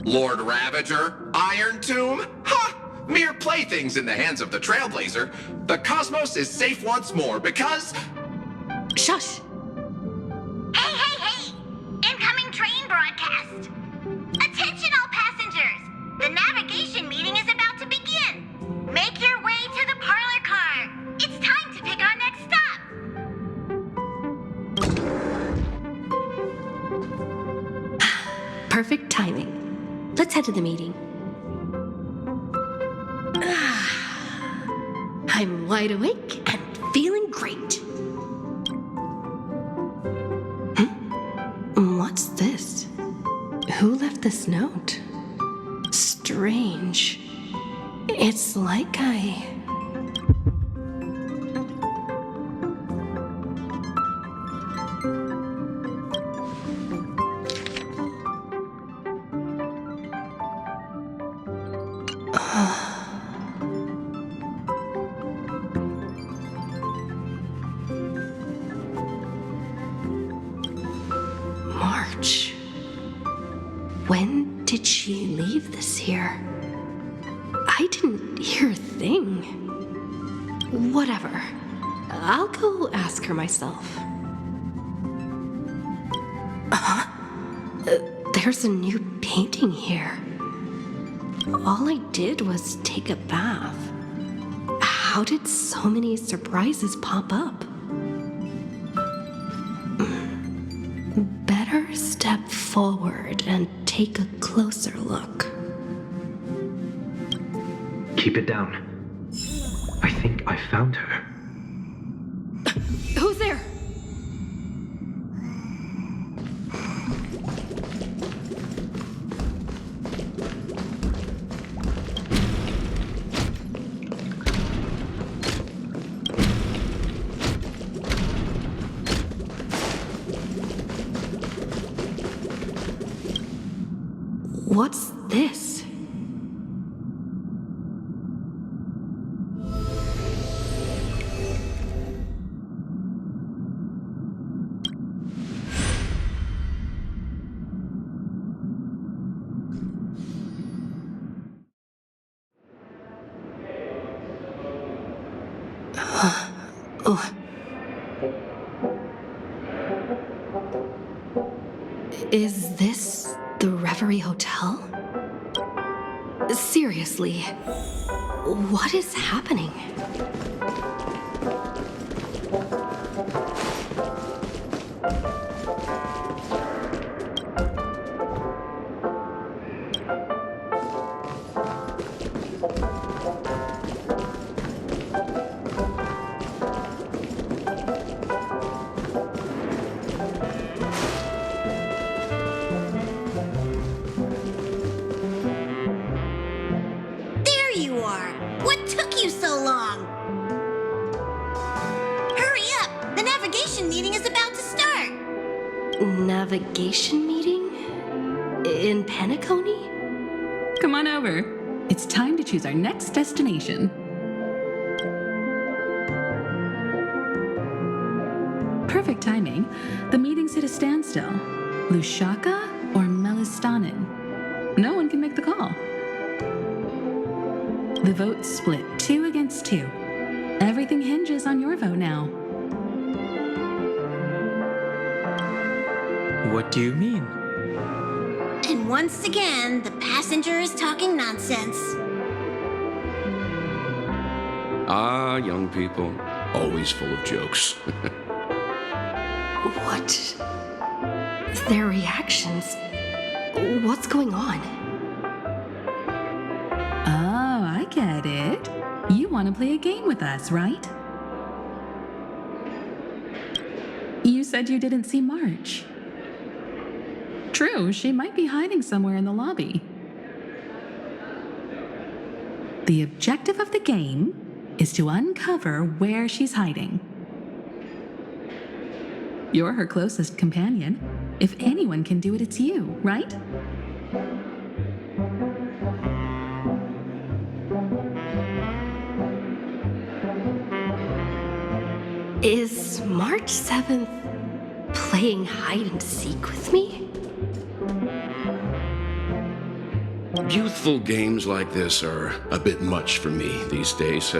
Lord Ravager, Iron Tomb, ha! Mere playthings in the hands of the Trailblazer. The cosmos is safe once more because... Shush! Hey, hey, hey! Incoming train broadcast! Attention all passengers! The navigation meeting is about to begin! Make your way to the parlor car! It's time to pick our next stop! Perfect timing. Let's head to the meeting. I'm wide awake and feeling great. What's this? Who left this note? Strange. It's like I... March. When did she leave this here? I didn't hear a thing. Whatever. I'll go ask her myself. There's a new painting here. All I did was take a bath. How did so many surprises pop up? Better step forward and take a closer look. Keep it down. I think I found her. Who's there? What's this? Is this the Reverie Hotel? Seriously, what is happening? What took you so long? Hurry up! The navigation meeting is about to start! Navigation meeting? In Penacony? Come on over. It's time to choose our next destination. Perfect timing. The meeting's at a standstill. Lushaka or Melistanin? No one can make the call. The vote's split 2 against 2. Everything hinges on your vote now. What do you mean? And once again, the passenger is talking nonsense. Ah, young people, always full of jokes. What? Their reactions. What's going on? Oh, I get it. You want to play a game with us, right? You said you didn't see March. True, she might be hiding somewhere in the lobby. The objective of the game is to uncover where she's hiding. You're her closest companion. If anyone can do it, it's you, right? Is March 7th playing hide and seek with me? Youthful games like this are a bit much for me these days.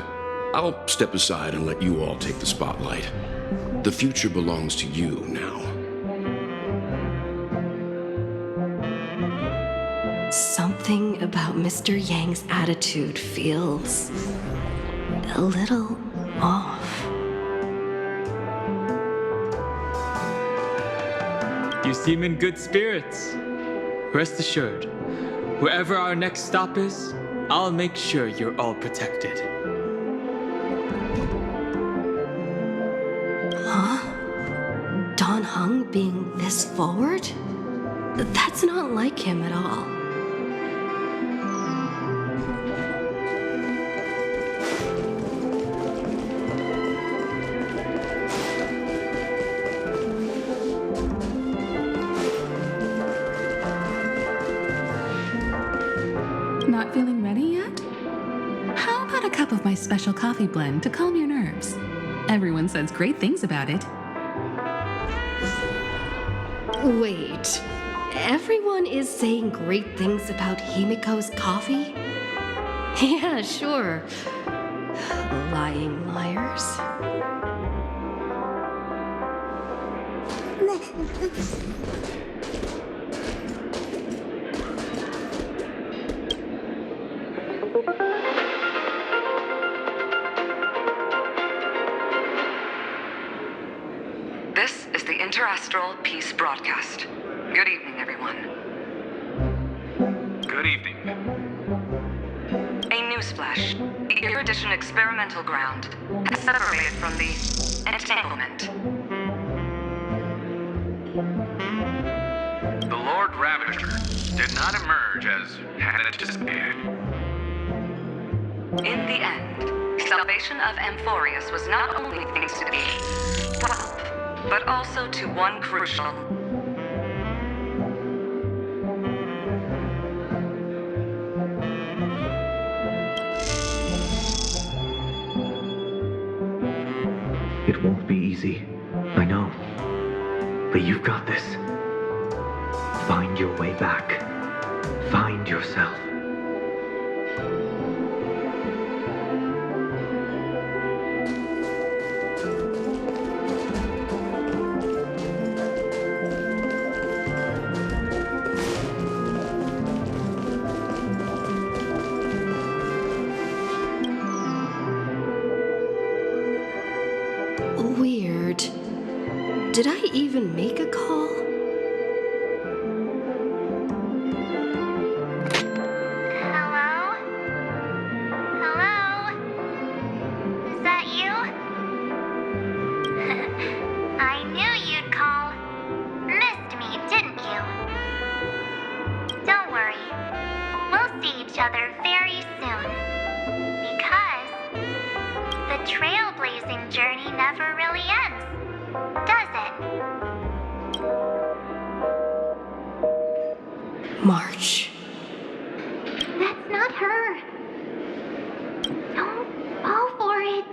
I'll step aside and let you all take the spotlight. The future belongs to you now. Something about Mr. Yang's attitude feels a little off. You seem in good spirits. Rest assured, wherever our next stop is, I'll make sure you're all protected. Huh? Dan Heng being this forward? That's not like him at all. Not feeling ready yet? How about a cup of my special coffee blend to calm your nerves? Everyone says great things about it. Wait, everyone is saying great things about Himiko's coffee? Yeah, sure. Lying liars. This is the Interastral Peace Broadcast. Good evening, everyone. Good evening. A newsflash. The Erudition experimental ground has separated from the entanglement. The Lord Ravager did not emerge as had anticipated. In the end, salvation of Amphorius was not only thanks to the well, but also to one crucial. It won't be easy. I know. But you've got this. Find your way back. Find yourself. Weird. Did I even make a call? Hello? Hello? Is that you? I knew you'd call. Missed me, didn't you? Don't worry. We'll see each other very soon. Because the trailblazing journey never really ends, does it? March. That's not her. Don't fall for it.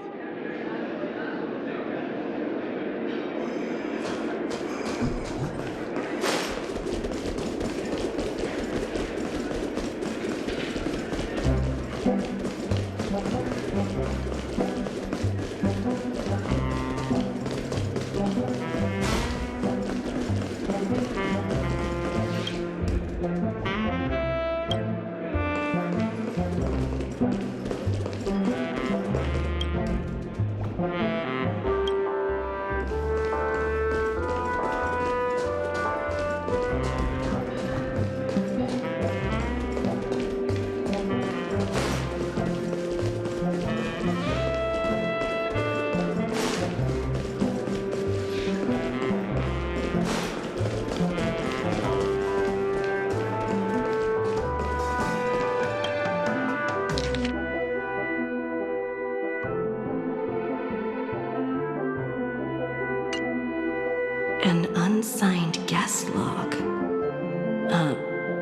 An unsigned guest log.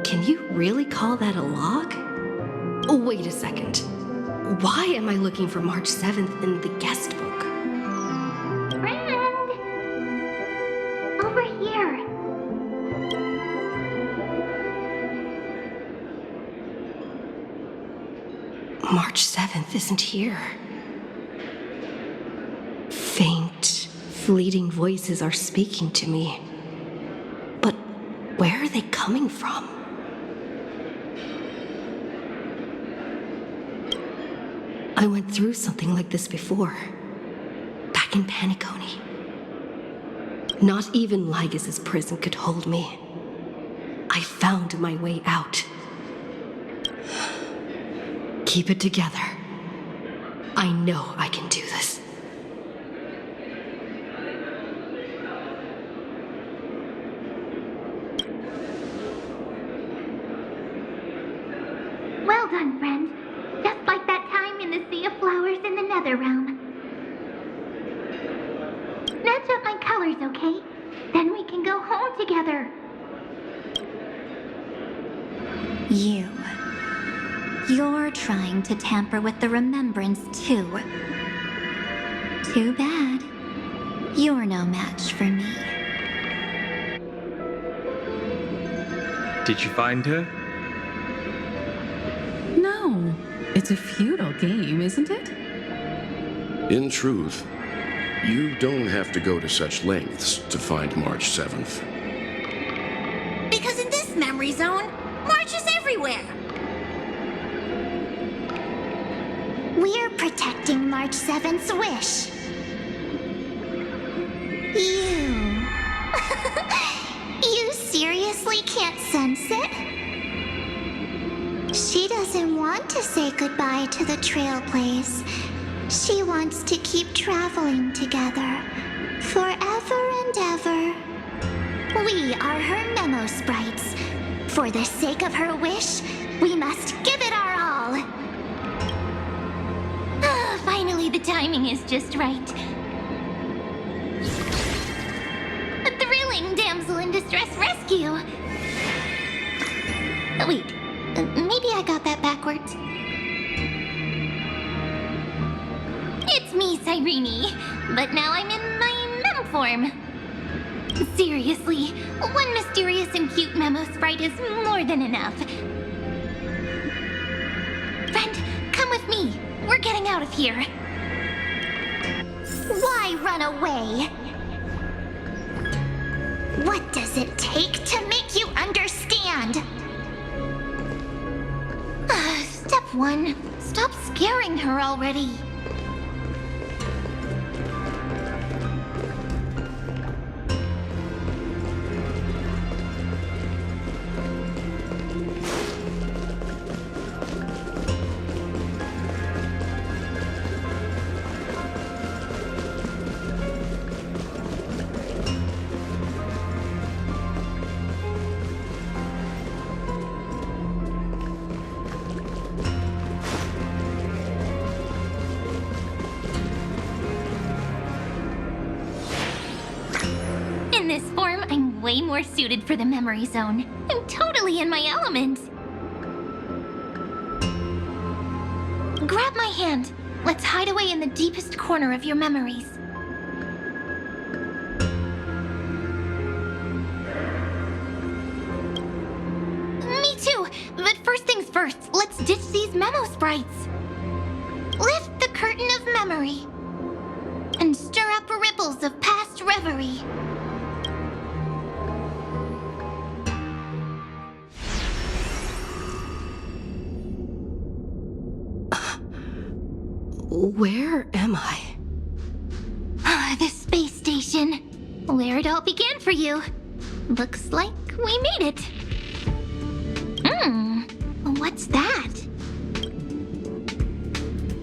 Can you really call that a log? Oh, wait a second. Why am I looking for March 7th in the guest book? Friend! Over here. March 7th isn't here. Faint, fleeting voices are speaking to me. But where are they coming from? I went through something like this before. Back in Paniconi. Not even Lygas's prison could hold me. I found my way out. Keep it together. I know I can do this. Well done, friend. Just like that time in the Sea of Flowers in the Nether Realm. Match up my colors, okay? Then we can go home together. You're trying to tamper with the remembrance, too. Too bad. You're no match for me. Did you find her? No. It's a futile game, isn't it? In truth, you don't have to go to such lengths to find March 7th. Because in this memory zone, March is everywhere. We're protecting March 7th's wish. You seriously can't sense it? She doesn't want to say goodbye to the Trailblaze. She wants to keep traveling together. Forever and ever. We are her memo sprites. For the sake of her wish, we must give it our all. Finally, the timing is just right. A thrilling damsel in distress rescue. Wait, maybe I got that backwards. It's me, Cyrene, but now I'm in my mem form. Seriously, one mysterious and cute memo sprite is more than enough. Friend, come with me. We're getting out of here. Why run away? What does it take to make you understand? Step 1. Stop scaring her already. In this form, I'm way more suited for the memory zone. I'm totally in my element. Grab my hand. Let's hide away in the deepest corner of your memories. Me too, but first things first, let's ditch these memo sprites. Lift the curtain of memory and stir up ripples of past reverie. Where am I? The space station, where it all began for you. Looks like we made it. What's that?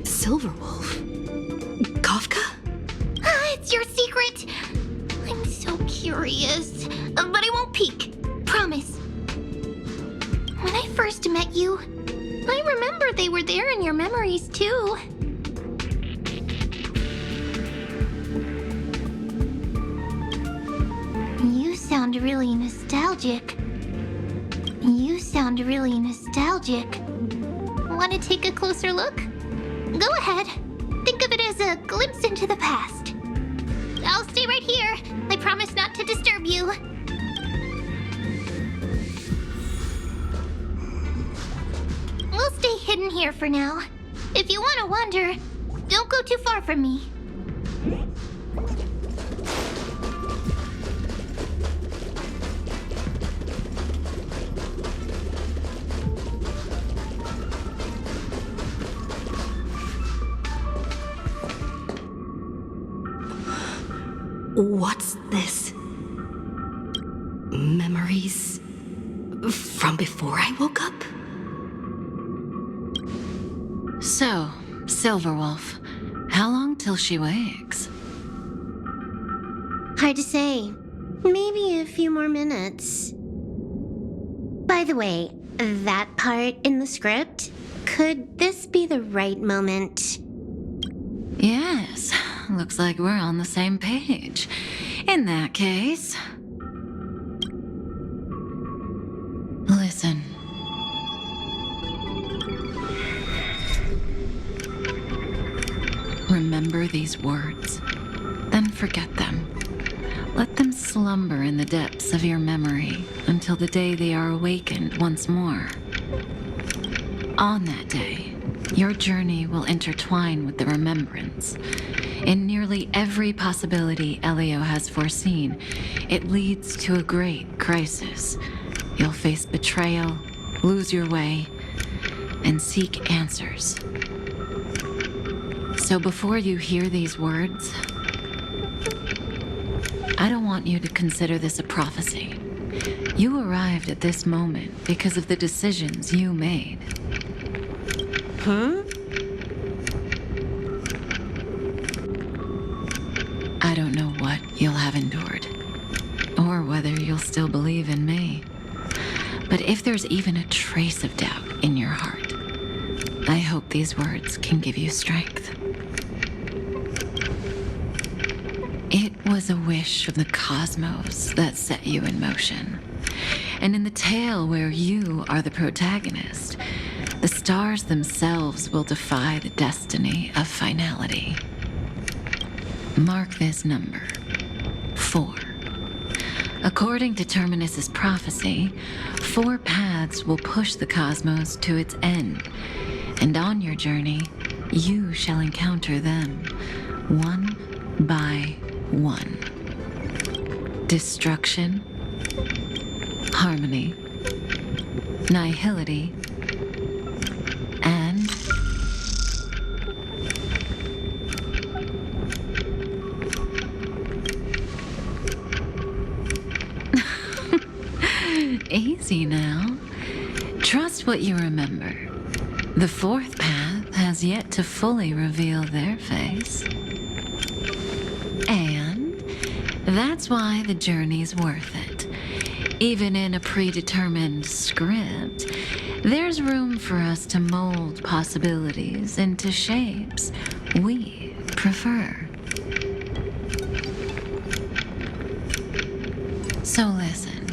Silverwolf? Kafka? It's your secret. I'm so curious, but I won't peek. Promise. When I first met you, I remember they were there in your memories too. You sound really nostalgic. Want to take a closer look? Go ahead. Think of it as a glimpse into the past. I'll stay right here. I promise not to disturb you. We'll stay hidden here for now. If you want to wander, don't go too far from me. What's this? Memories from before I woke up? So, Silverwolf, how long till she wakes? Hard to say. Maybe a few more minutes. By the way, that part in the script, could this be the right moment? Yes, looks like we're on the same page. In that case... Listen. Remember these words, then forget them. Let them slumber in the depths of your memory until the day they are awakened once more. On that day, your journey will intertwine with the remembrance. In nearly every possibility Elio has foreseen, it leads to a great crisis. You'll face betrayal, lose your way, and seek answers. So before you hear these words, I don't want you to consider this a prophecy. You arrived at this moment because of the decisions you made. Huh? I don't know what you'll have endured, or whether you'll still believe in me. But if there's even a trace of doubt in your heart, I hope these words can give you strength. It was a wish of the cosmos that set you in motion. And in the tale where you are the protagonist, the stars themselves will defy the destiny of finality. Mark this number, 4. According to Terminus's prophecy, 4 paths will push the cosmos to its end, and on your journey, you shall encounter them, one by one. Destruction, harmony, nihility, and easy now. Trust what you remember. The 4th path has yet to fully reveal their face. And that's why the journey's worth it. Even in a predetermined script, there's room for us to mold possibilities into shapes we prefer. So listen,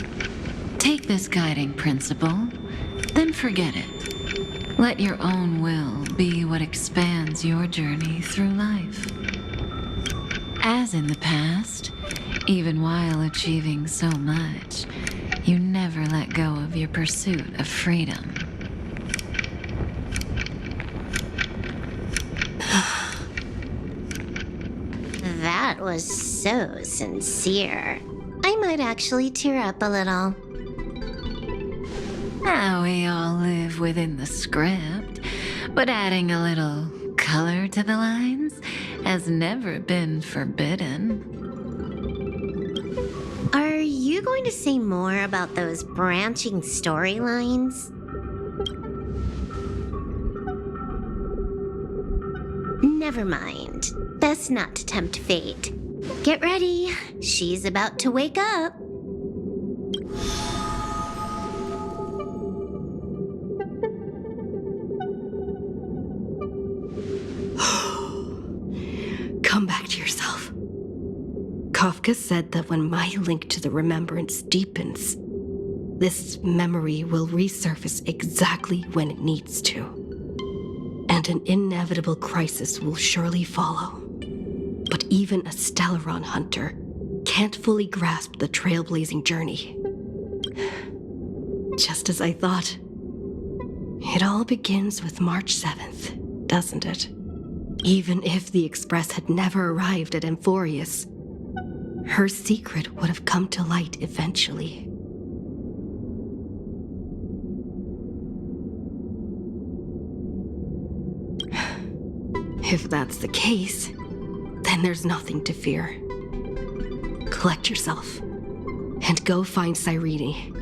take this guiding principle, then forget it. Let your own will be what expands your journey through life. As in the past, even while achieving so much, you never let go of your pursuit of freedom. That was so sincere. I might actually tear up a little. Now we all live within the script, but adding a little color to the lines has never been forbidden. Are you going to say more about those branching storylines? Never mind. Best not to tempt fate. Get ready. She's about to wake up. Come back to yourself. Kafka said that when my link to the remembrance deepens, this memory will resurface exactly when it needs to. And an inevitable crisis will surely follow. But even a Stellaron hunter can't fully grasp the trailblazing journey. Just as I thought. It all begins with March 7th, doesn't it? Even if the Express had never arrived at Amphorius, her secret would have come to light eventually. If that's the case, then there's nothing to fear. Collect yourself, and go find Cyrene.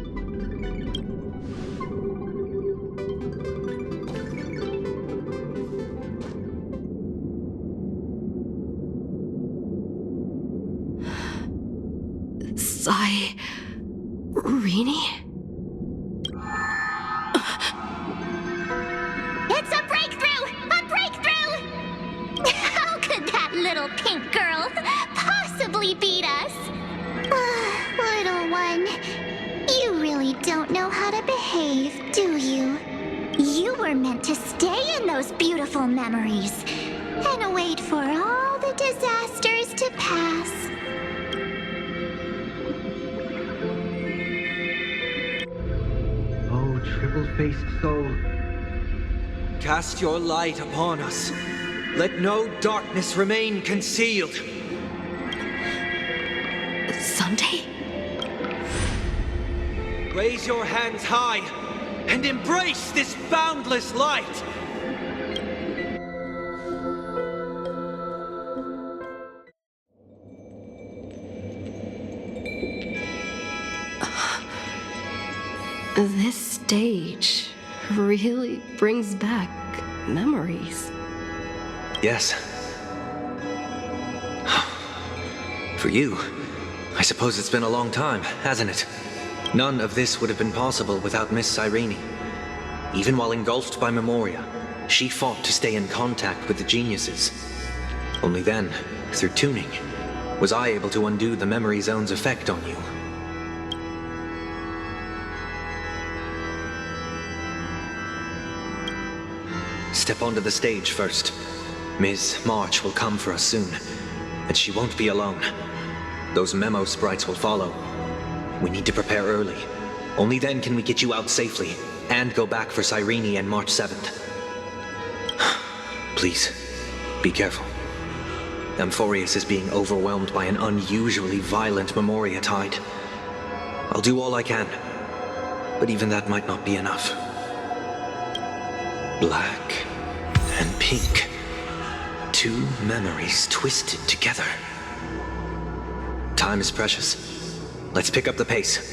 Cyrene? It's a breakthrough! A breakthrough! How could that little pink girl possibly beat us? Little one, you really don't know how to behave, do you? You were meant to stay in those beautiful memories and wait for all the disasters to pass. Oh, triple-faced soul. Cast your light upon us. Let no darkness remain concealed. Sunday? Raise your hands high and embrace this boundless light. This stage really brings back memories. Yes. For you, I suppose it's been a long time, hasn't it? None of this would have been possible without Miss Cyrene. Even while engulfed by Memoria, she fought to stay in contact with the geniuses. Only then, through tuning, was I able to undo the memory zone's effect on you. Step onto the stage first. Ms. March will come for us soon, and she won't be alone. Those memo sprites will follow. We need to prepare early. Only then can we get you out safely, and go back for Cyrene and March 7th. Please, be careful. Amphorius is being overwhelmed by an unusually violent Memoria tide. I'll do all I can, but even that might not be enough. Black and pink. Two memories twisted together. Time is precious. Let's pick up the pace.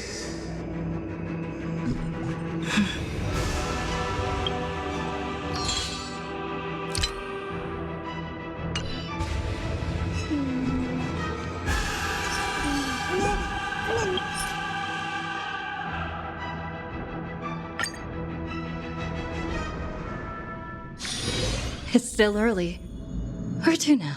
It's still early. Where to now?